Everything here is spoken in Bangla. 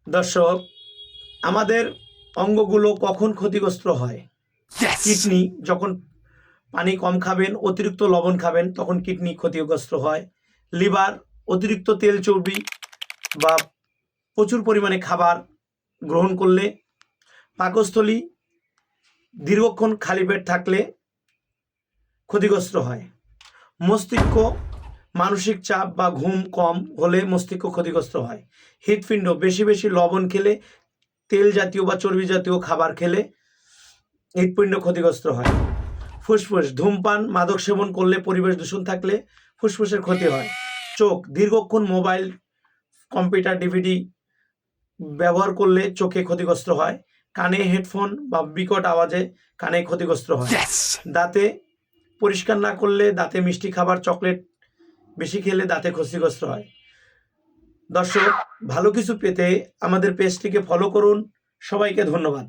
দর্শক, আমাদের অঙ্গগুলো কখন ক্ষতিগ্রস্ত হয়? কিডনি যখন পানি কম খাবেন, অতিরিক্ত লবণ খাবেন, তখন কিডনি ক্ষতিগ্রস্ত হয়। লিভার অতিরিক্ত তেল চর্বি বা প্রচুর পরিমাণে খাবার গ্রহণ করলে। পাকস্থলী দীর্ঘক্ষণ খালি পেট থাকলে ক্ষতিগ্রস্ত হয়। মস্তিষ্ক মানসিক চাপ বা ঘুম কম হলে মস্তিষ্ক ক্ষতিগ্রস্ত হয়। হৃৎপিণ্ড বেশি বেশি লবণ খেলে, তেল জাতীয় বা চর্বি জাতীয় খাবার খেলে হৃৎপিণ্ড ক্ষতিগ্রস্ত হয়। ফুসফুস ধূমপান, মাদক সেবন করলে, পরিবেশ দূষণ থাকলে ফুসফুসের ক্ষতি হয়। চোখ দীর্ঘক্ষণ মোবাইল, কম্পিউটার, ডিভিডি ব্যবহার করলে চোখে ক্ষতিগ্রস্ত হয়। কানে হেডফোন বা বিকট আওয়াজে কানে ক্ষতিগ্রস্ত হয়। দাঁতে পরিষ্কার না করলে, দাঁতে মিষ্টি খাবার, চকলেট বেশি খেলে দাঁতে ক্ষতিগ্রস্ত হয়। দর্শক, ভালো কিছু পেতে আমাদের পেজটিকে ফলো করুন। সবাইকে ধন্যবাদ।